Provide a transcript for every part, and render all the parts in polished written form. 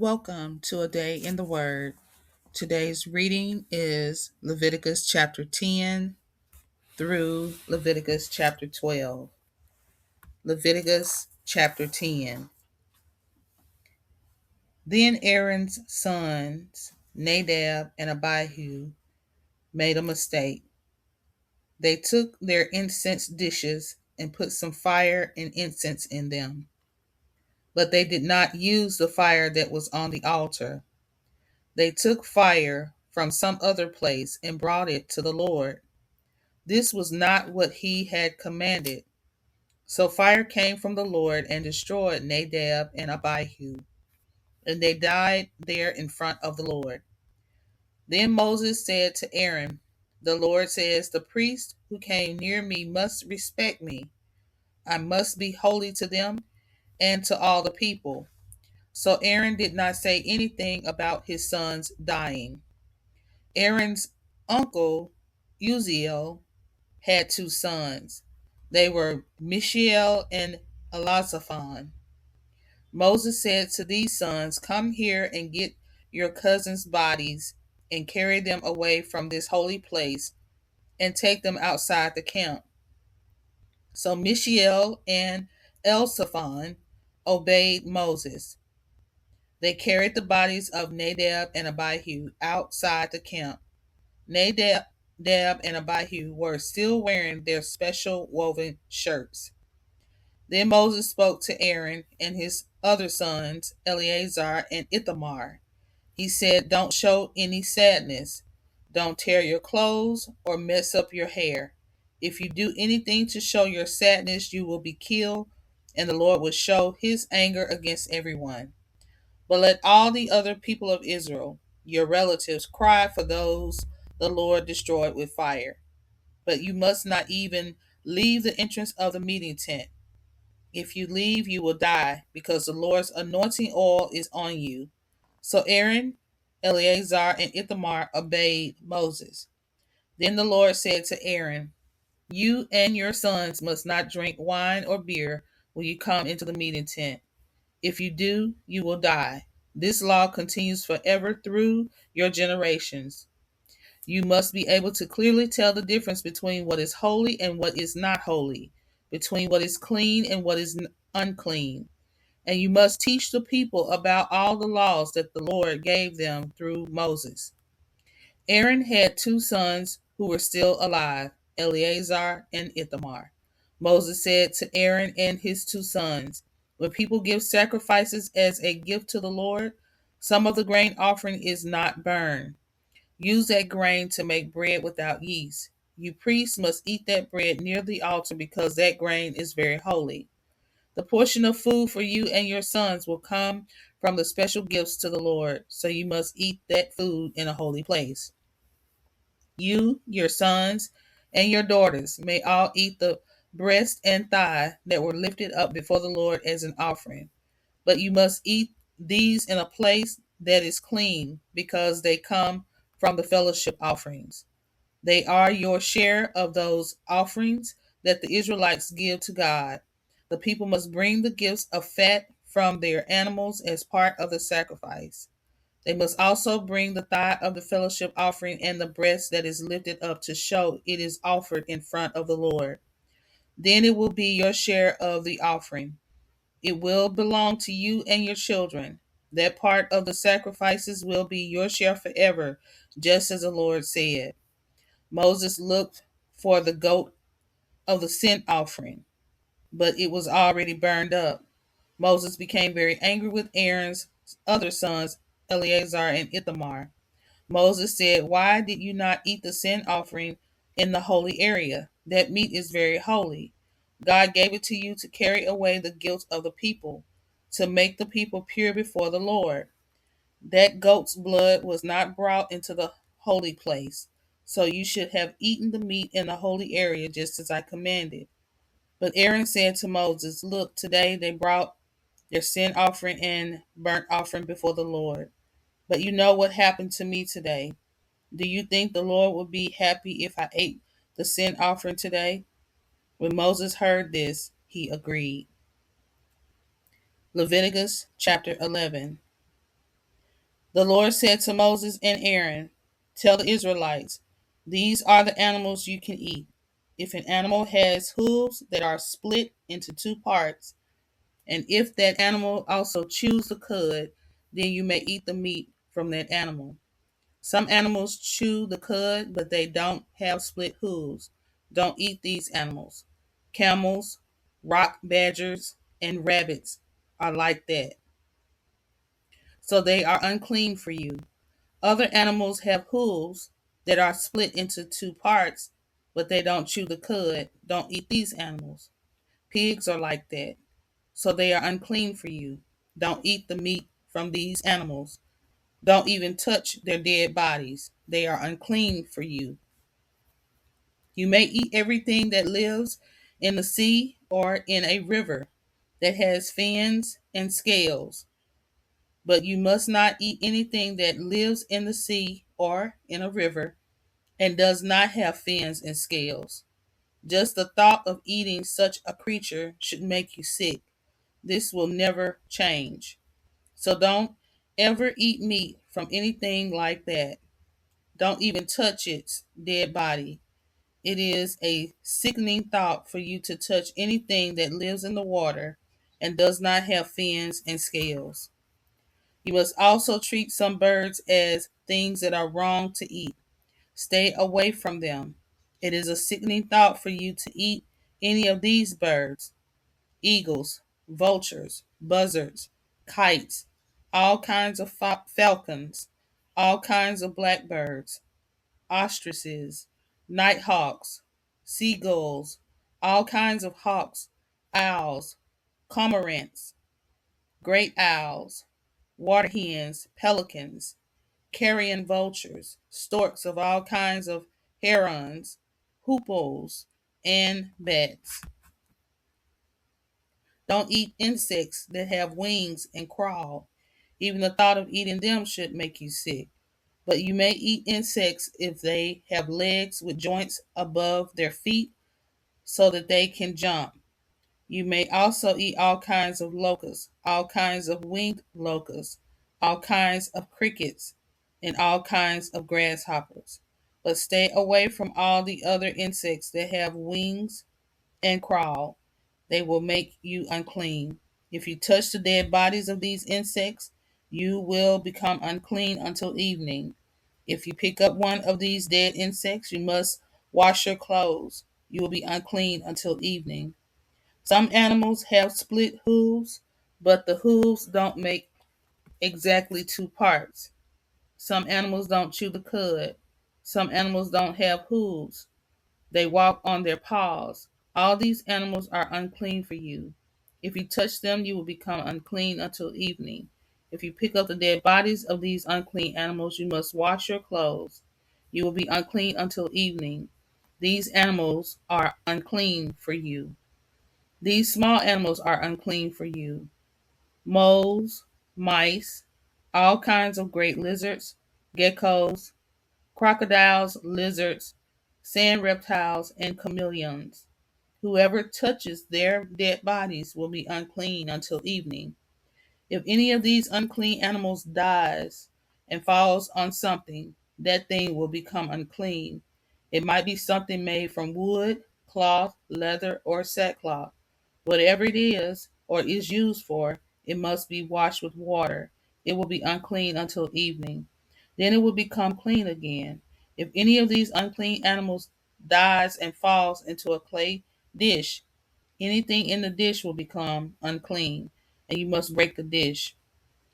Welcome to a day in the Word. Today's reading is Leviticus chapter 10 through Leviticus chapter 12. Leviticus chapter 10. Then Aaron's sons, Nadab and Abihu, made a mistake. They took their incense dishes and put some fire and incense in them, but they did not use the fire that was on the altar. They took fire from some other place and brought it to the Lord. This was not what he had commanded. So fire came from the Lord and destroyed Nadab and Abihu, and they died there in front of the Lord. Then Moses said to Aaron, "The Lord says, the priest who came near me must respect me. I must be holy to them and to all the people." So Aaron did not say anything about his sons dying. Aaron's uncle Uzziel had two sons. They were Mishael and Elazaphan. Moses said to these sons, "Come here and get your cousins' bodies and carry them away from this holy place and take them outside the camp." So Mishael and Elzaphan obeyed Moses. They carried the bodies of Nadab and Abihu outside the camp. Nadab and Abihu were still wearing their special woven shirts. Then Moses spoke to Aaron and his other sons, Eleazar and Ithamar. He said, "Don't show any sadness. Don't tear your clothes or mess up your hair. If you do anything to show your sadness, you will be killed, and the Lord will show his anger against everyone. But let all the other people of Israel, your relatives, cry for those the Lord destroyed with fire. But you must not even leave the entrance of the meeting tent. If you leave, you will die, because the Lord's anointing oil is on you." So Aaron, Eleazar, and Ithamar obeyed Moses. Then the Lord said to Aaron, "You and your sons must not drink wine or beer when you come into the meeting tent. If you do, you will die. This law continues forever through your generations. You must be able to clearly tell the difference between what is holy and what is not holy, between what is clean and what is unclean. And you must teach the people about all the laws that the Lord gave them through Moses." Aaron had two sons who were still alive, Eleazar and Ithamar. Moses said to Aaron and his two sons, "When people give sacrifices as a gift to the Lord, some of the grain offering is not burned. Use that grain to make bread without yeast. You priests must eat that bread near the altar because that grain is very holy. The portion of food for you and your sons will come from the special gifts to the Lord, so you must eat that food in a holy place. You, your sons, and your daughters may all eat the breast and thigh that were lifted up before the Lord as an offering, but you must eat these in a place that is clean because they come from the fellowship offerings. They are your share of those offerings that the Israelites give to God. The people must bring the gifts of fat from their animals as part of the sacrifice. They must also bring the thigh of the fellowship offering and the breast that is lifted up to show it is offered in front of the Lord. Then it will be your share of the offering. It will belong to you and your children. That part of the sacrifices will be your share forever, just as the Lord said." Moses looked for the goat of the sin offering, but it was already burned up. Moses became very angry with Aaron's other sons, Eleazar and Ithamar. Moses said, "Why did you not eat the sin offering in the holy area? That meat is very holy. God gave it to you to carry away the guilt of the people, to make the people pure before the Lord. That goat's blood was not brought into the holy place, so you should have eaten the meat in the holy area just as I commanded." But Aaron said to Moses, "Look, today they brought their sin offering and burnt offering before the Lord. But you know what happened to me today. Do you think the Lord would be happy if I ate the sin offering today?" When Moses heard this, he agreed. Leviticus chapter 11. The Lord said to Moses and Aaron, "Tell the Israelites, these are the animals you can eat. If an animal has hooves that are split into two parts, and if that animal also chews the cud, then you may eat the meat from that animal. Some animals chew the cud, but they don't have split hooves. Don't eat these animals. Camels, rock badgers, and rabbits are like that, so they are unclean for you. Other animals have hooves that are split into two parts, but they don't chew the cud. Don't eat these animals. Pigs are like that, so they are unclean for you. Don't eat the meat from these animals. Don't even touch their dead bodies. They are unclean for you. You may eat everything that lives in the sea or in a river that has fins and scales, but you must not eat anything that lives in the sea or in a river and does not have fins and scales. Just the thought of eating such a creature should make you sick. This will never change. So don't ever eat meat from anything like that. Don't even touch its dead body. It is a sickening thought for you to touch anything that lives in the water and does not have fins and scales. You must also treat some birds as things that are wrong to eat. Stay away from them. It is a sickening thought for you to eat any of these birds: eagles, vultures, buzzards, kites, all kinds of falcons, all kinds of blackbirds, ostriches, nighthawks, seagulls, all kinds of hawks, owls, cormorants, great owls, water hens, pelicans, carrion vultures, storks of all kinds of herons, hoopoes, and bats. Don't eat insects that have wings and crawl. Even the thought of eating them should make you sick. But you may eat insects if they have legs with joints above their feet so that they can jump. You may also eat all kinds of locusts, all kinds of winged locusts, all kinds of crickets, and all kinds of grasshoppers. But stay away from all the other insects that have wings and crawl. They will make you unclean. If you touch the dead bodies of these insects, you will become unclean until evening. If you pick up one of these dead insects, you must wash your clothes. You will be unclean until evening. Some animals have split hooves, but the hooves don't make exactly two parts. Some animals don't chew the cud. Some animals don't have hooves. They walk on their paws. All these animals are unclean for you. If you touch them, you will become unclean until evening. If you pick up the dead bodies of these unclean animals, you must wash your clothes. You will be unclean until evening. These animals are unclean for you. These small animals are unclean for you: moles, mice, all kinds of great lizards, geckos, crocodiles, lizards, sand reptiles, and chameleons. Whoever touches their dead bodies will be unclean until evening. If any of these unclean animals dies and falls on something, that thing will become unclean. It might be something made from wood, cloth, leather, or sackcloth. Whatever it is or is used for, it must be washed with water. It will be unclean until evening. Then it will become clean again. If any of these unclean animals dies and falls into a clay dish, anything in the dish will become unclean, and you must break the dish.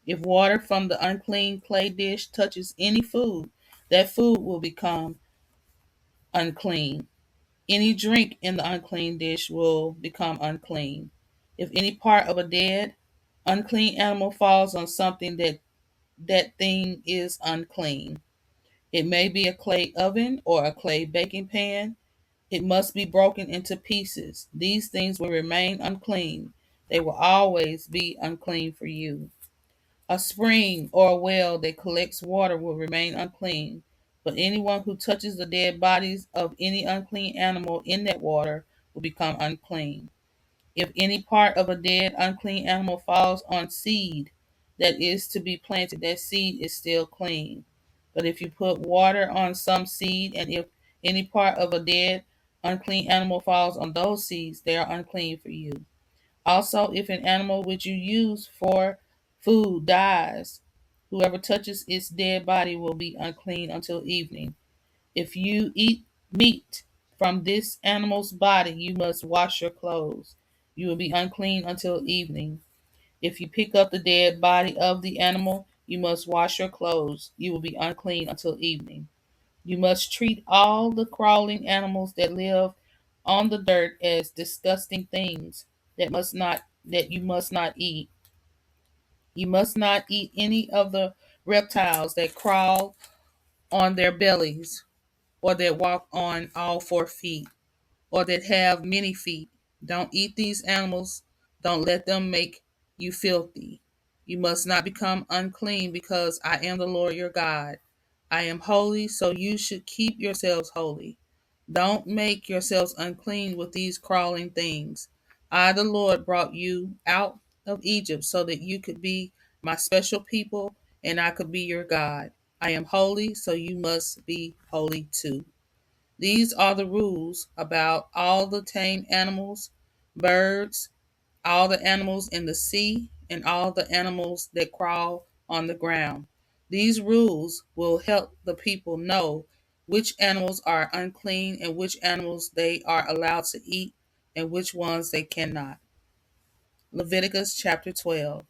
If water from the unclean clay dish touches any food, that food will become unclean. Any drink in the unclean dish will become unclean. If any part of a dead, unclean animal falls on something, that thing is unclean. It may be a clay oven or a clay baking pan. It must be broken into pieces. These things will remain unclean. They will always be unclean for you. A spring or a well that collects water will remain unclean, but anyone who touches the dead bodies of any unclean animal in that water will become unclean. If any part of a dead, unclean animal falls on seed, that is to be planted, that seed is still clean. But if you put water on some seed, and if any part of a dead, unclean animal falls on those seeds, they are unclean for you. Also, if an animal which you use for food dies, whoever touches its dead body will be unclean until evening. If you eat meat from this animal's body, you must wash your clothes. You will be unclean until evening. If you pick up the dead body of the animal, you must wash your clothes. You will be unclean until evening. You must treat all the crawling animals that live on the dirt as disgusting things that you must not eat. You must not eat any of the reptiles that crawl on their bellies, or that walk on all 4 feet, or that have many feet. Don't eat these animals. Don't let them make you filthy. You must not become unclean, because I am the Lord your God. I am holy, so you should keep yourselves holy. Don't make yourselves unclean with these crawling things. I, the Lord, brought you out of Egypt so that you could be my special people and I could be your God. I am holy, so you must be holy too. These are the rules about all the tame animals, birds, all the animals in the sea, and all the animals that crawl on the ground. These rules will help the people know which animals are unclean and which animals they are allowed to eat and which ones they cannot. Leviticus chapter 12.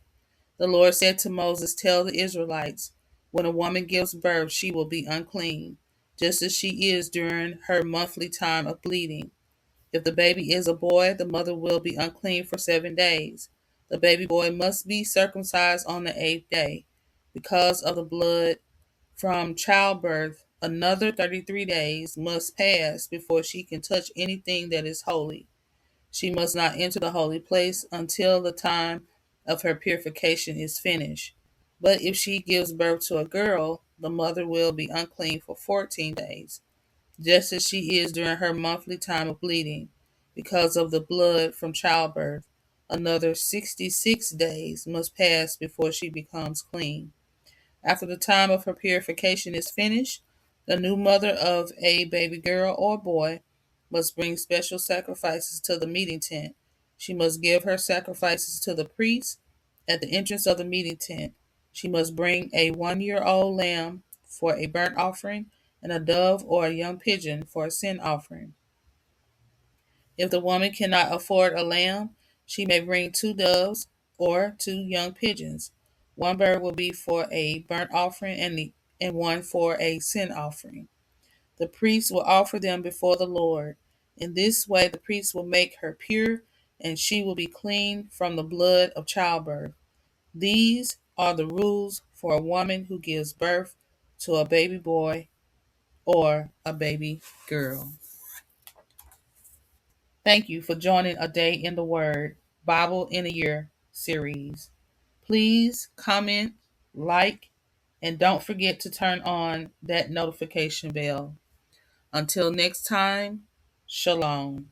The Lord said to Moses, "Tell the Israelites, when a woman gives birth, she will be unclean, just as she is during her monthly time of bleeding. If the baby is a boy, the mother will be unclean for 7 days. The baby boy must be circumcised on the 8th day. Because of the blood from childbirth, another 33 days must pass before she can touch anything that is holy. She must not enter the holy place until the time of her purification is finished. But if she gives birth to a girl, the mother will be unclean for 14 days, just as she is during her monthly time of bleeding. Because of the blood from childbirth, another 66 days must pass before she becomes clean. After the time of her purification is finished, the new mother of a baby girl or boy must bring special sacrifices to the meeting tent. She must give her sacrifices to the priest at the entrance of the meeting tent. She must bring a 1-year-old lamb for a burnt offering and a dove or a young pigeon for a sin offering. If the woman cannot afford a lamb, she may bring 2 doves or 2 young pigeons. One bird will be for a burnt offering and one for a sin offering. The priest will offer them before the Lord. In this way, the priest will make her pure, and she will be clean from the blood of childbirth. These are the rules for a woman who gives birth to a baby boy or a baby girl. Thank you for joining A Day in the Word Bible in a Year series. Please comment, like, and don't forget to turn on that notification bell. Until next time, Shalom.